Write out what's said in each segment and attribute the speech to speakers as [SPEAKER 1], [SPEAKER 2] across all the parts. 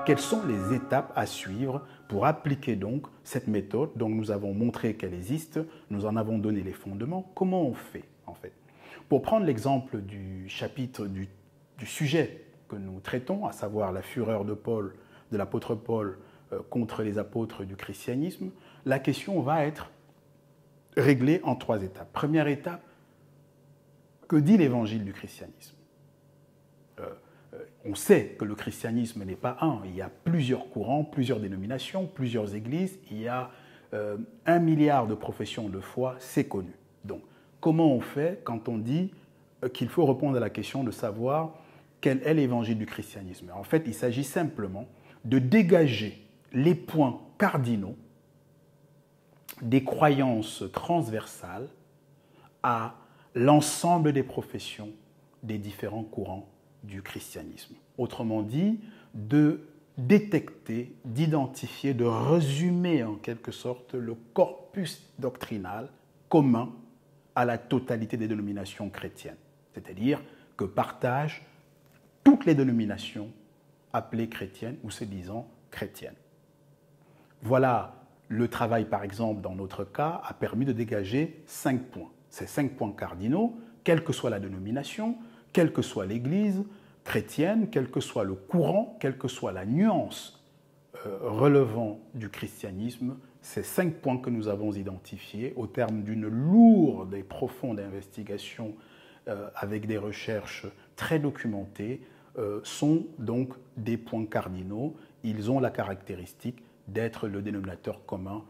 [SPEAKER 1] Quelles sont les étapes à suivre pour appliquer donc cette méthode dont nous avons montré qu'elle existe, nous en avons donné les fondements. Comment on fait en fait? Pour prendre l'exemple du chapitre du sujet que nous traitons, à savoir la fureur de l'apôtre Paul contre les apôtres du christianisme, la question va être réglée en 3 étapes. Première étape, que dit l'évangile du christianisme? On sait que le christianisme n'est pas un. Il y a plusieurs courants, plusieurs dénominations, plusieurs églises. Il y a 1 milliard de professions de foi, c'est connu. Donc, comment on fait quand on dit qu'il faut répondre à la question de savoir quel est l'évangile du christianisme? En fait, il s'agit simplement de dégager les points cardinaux des croyances transversales à l'ensemble des professions des différents courants du christianisme. Autrement dit, de détecter, d'identifier, de résumer en quelque sorte le corpus doctrinal commun à la totalité des dénominations chrétiennes. C'est-à-dire que partagent toutes les dénominations appelées chrétiennes ou se disant chrétiennes. Voilà, le travail par exemple dans notre cas a permis de dégager 5 points. Ces 5 points cardinaux, quelle que soit la dénomination, quelle que soit l'Église chrétienne, quel que soit le courant, quelle que soit la nuance relevant du christianisme, ces 5 points que nous avons identifiés au terme d'une lourde et profonde investigation avec des recherches très documentées sont donc des points cardinaux. Ils ont la caractéristique d'être le dénominateur commun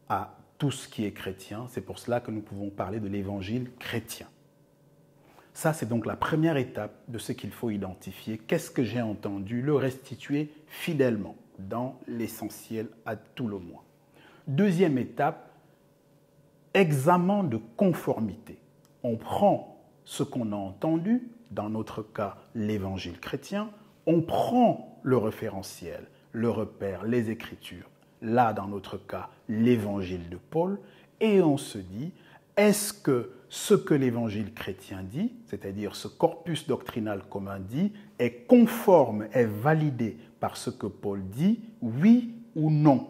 [SPEAKER 1] à tout ce qui est chrétien. C'est pour cela que nous pouvons parler de l'évangile chrétien. Ça, c'est donc la première étape de ce qu'il faut identifier. Qu'est-ce que j'ai entendu? Le restituer fidèlement, dans l'essentiel à tout le moins. Deuxième étape, examen de conformité. On prend ce qu'on a entendu, dans notre cas l'évangile chrétien, on prend le référentiel, le repère, les Écritures, là dans notre cas l'évangile de Paul, et on se dit, est-ce que ce que l'évangile chrétien dit, c'est-à-dire ce corpus doctrinal commun dit, est conforme, est validé par ce que Paul dit, oui ou non?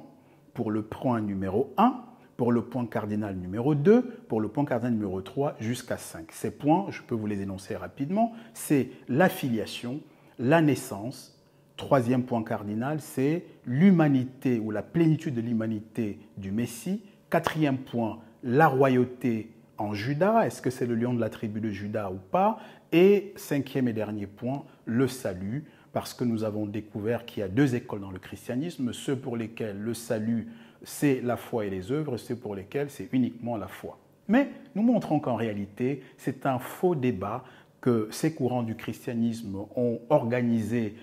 [SPEAKER 1] Pour le point numéro 1, pour le point cardinal numéro 2, pour le point cardinal numéro 3, jusqu'à 5. Ces points, je peux vous les énoncer rapidement, c'est la filiation, la naissance. Troisième point cardinal, c'est l'humanité ou la plénitude de l'humanité du Messie. Quatrième point, la royauté en Juda, est-ce que c'est le lion de la tribu de Juda ou pas? Et cinquième et dernier point, le salut, parce que nous avons découvert qu'il y a 2 écoles dans le christianisme, ceux pour lesquels le salut, c'est la foi et les œuvres, ceux pour lesquels c'est uniquement la foi. Mais nous montrons qu'en réalité, c'est un faux débat que ces courants du christianisme ont organisé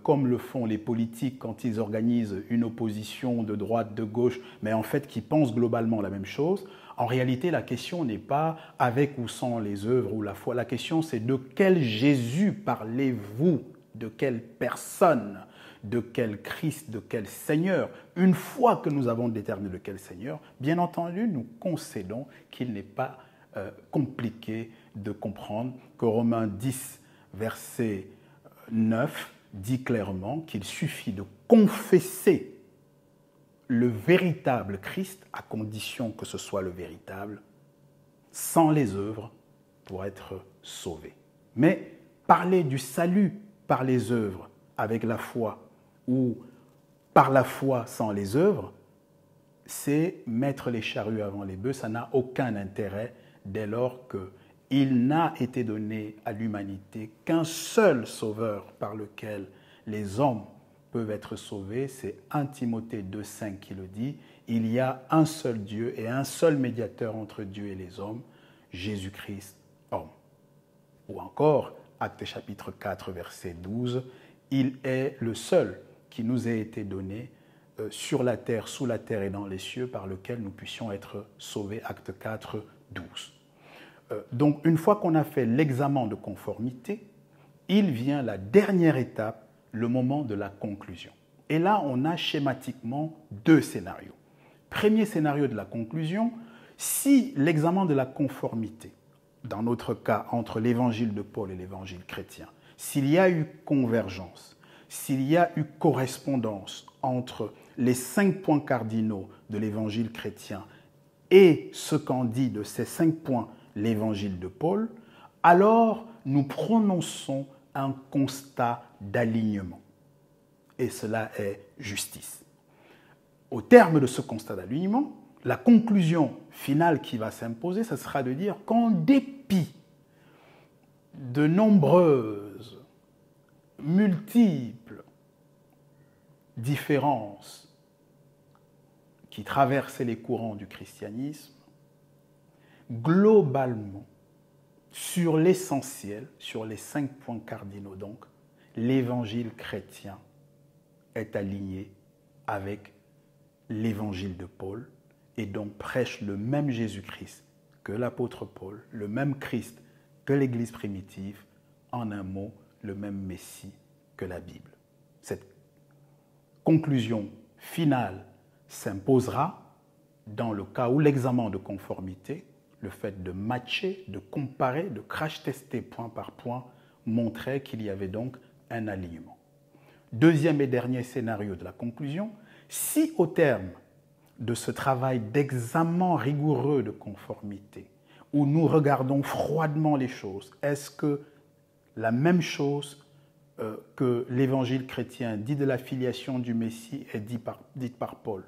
[SPEAKER 1] comme le font les politiques quand ils organisent une opposition de droite, de gauche, mais en fait qui pensent globalement la même chose. En réalité, la question n'est pas avec ou sans les œuvres ou la foi. La question, c'est de quel Jésus parlez-vous? De quelle personne? De quel Christ? De quel Seigneur? Une fois que nous avons déterminé de quel Seigneur, bien entendu, nous concédons qu'il n'est pas compliqué de comprendre que Romains 10, verset 9, dit clairement qu'il suffit de confesser le véritable Christ, à condition que ce soit le véritable, sans les œuvres, pour être sauvé. Mais parler du salut par les œuvres avec la foi ou par la foi sans les œuvres, c'est mettre les charrues avant les bœufs, ça n'a aucun intérêt dès lors qu'il n'a été donné à l'humanité qu'un seul sauveur par lequel les hommes peuvent être sauvés, c'est 1 Timothée 2,5 qui le dit, il y a un seul Dieu et un seul médiateur entre Dieu et les hommes, Jésus-Christ, homme. Ou encore, Actes chapitre 4, verset 12, il est le seul qui nous a été donné sur la terre, sous la terre et dans les cieux, par lequel nous puissions être sauvés, Acte 4, 12. Donc, une fois qu'on a fait l'examen de conformité, il vient la dernière étape, le moment de la conclusion. Et là, on a schématiquement 2 scénarios. Premier scénario de la conclusion, si l'examen de la conformité, dans notre cas, entre l'évangile de Paul et l'évangile chrétien, s'il y a eu convergence, s'il y a eu correspondance entre les 5 points cardinaux de l'évangile chrétien et ce qu'en dit de ces 5 points l'évangile de Paul, alors nous prononçons un constat d'alignement. Et cela est justice. Au terme de ce constat d'alignement, la conclusion finale qui va s'imposer, ce sera de dire qu'en dépit de nombreuses, multiples différences qui traversaient les courants du christianisme, globalement, sur l'essentiel, sur les 5 points cardinaux donc, l'évangile chrétien est aligné avec l'évangile de Paul et donc prêche le même Jésus-Christ que l'apôtre Paul, le même Christ que l'Église primitive, en un mot, le même Messie que la Bible. Cette conclusion finale s'imposera dans le cas où l'examen de conformité, le fait de matcher, de comparer, de crash-tester point par point, montrait qu'il y avait donc un alignement. Deuxième et dernier scénario de la conclusion, si au terme de ce travail d'examen rigoureux de conformité, où nous regardons froidement les choses, est-ce que la même chose que l'évangile chrétien dit de la filiation du Messie est dite par Paul?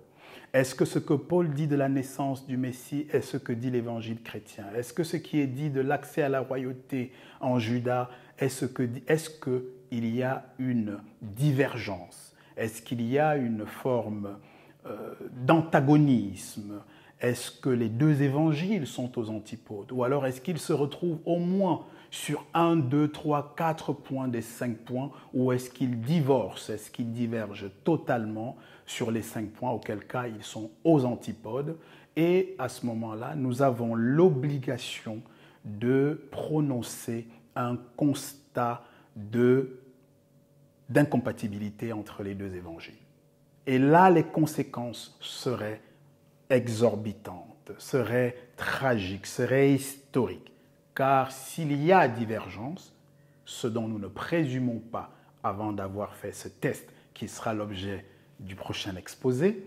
[SPEAKER 1] Est-ce que ce que Paul dit de la naissance du Messie est ce que dit l'évangile chrétien? Est-ce que ce qui est dit de l'accès à la royauté en Juda est ce que dit? Est-ce qu'il y a une divergence? Est-ce qu'il y a une forme d'antagonisme? Est-ce que les deux évangiles sont aux antipodes? Ou alors est-ce qu'ils se retrouvent au moins sur 1, 2, 3, 4 points des 5 points? Ou est-ce qu'ils divorcent? Est-ce qu'ils divergent totalement sur les 5 points, auquel cas ils sont aux antipodes? Et à ce moment-là, nous avons l'obligation de prononcer un constat d'incompatibilité entre les deux évangiles. Et là, les conséquences seraient exorbitantes, seraient tragiques, seraient historiques. Car s'il y a divergence, ce dont nous ne présumons pas avant d'avoir fait ce test qui sera l'objet du prochain exposé,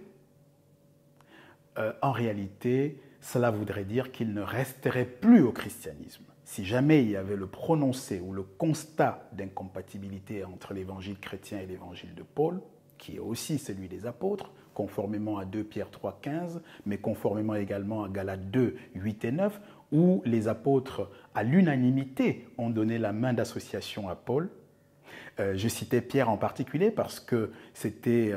[SPEAKER 1] en réalité, cela voudrait dire qu'il ne resterait plus au christianisme. Si jamais il y avait le prononcé ou le constat d'incompatibilité entre l'évangile chrétien et l'évangile de Paul, qui est aussi celui des apôtres, conformément à 2 Pierre 3, 15, mais conformément également à Galates 2, 8 et 9, où les apôtres, à l'unanimité, ont donné la main d'association à Paul. Je citais Pierre en particulier parce que c'était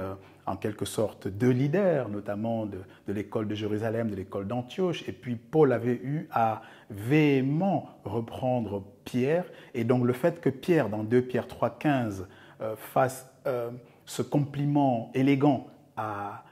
[SPEAKER 1] en quelque sorte deux leaders, notamment de l'école de Jérusalem, de l'école d'Antioche, et puis Paul avait eu à véhément reprendre Pierre, et donc le fait que Pierre, dans 2 Pierre 3, 15, fasse ce compliment élégant à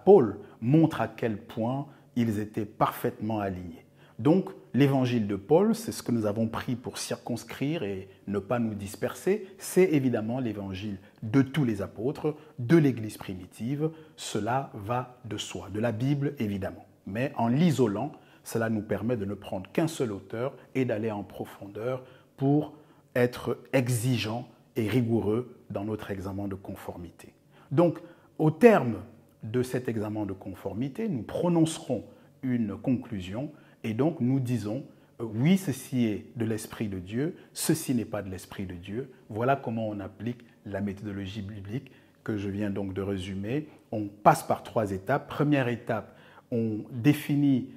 [SPEAKER 1] Paul montre à quel point ils étaient parfaitement alignés. Donc, l'évangile de Paul, c'est ce que nous avons pris pour circonscrire et ne pas nous disperser, c'est évidemment l'évangile de tous les apôtres, de l'Église primitive. Cela va de soi, de la Bible évidemment. Mais en l'isolant, cela nous permet de ne prendre qu'un seul auteur et d'aller en profondeur pour être exigeant et rigoureux dans notre examen de conformité. Donc, au terme de cet examen de conformité, nous prononcerons une conclusion et donc nous disons oui, ceci est de l'Esprit de Dieu, ceci n'est pas de l'Esprit de Dieu. Voilà comment on applique la méthodologie biblique que je viens donc de résumer. On passe par 3 étapes. Première étape, on définit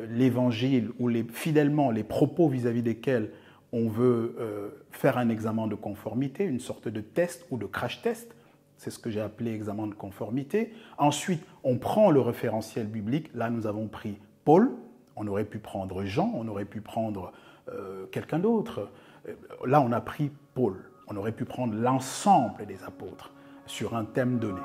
[SPEAKER 1] l'évangile ou fidèlement les propos vis-à-vis desquels on veut faire un examen de conformité, une sorte de test ou de crash test. C'est ce que j'ai appelé examen de conformité. Ensuite, on prend le référentiel biblique. Là, nous avons pris Paul. On aurait pu prendre Jean, on aurait pu prendre quelqu'un d'autre. Là, on a pris Paul. On aurait pu prendre l'ensemble des apôtres sur un thème donné.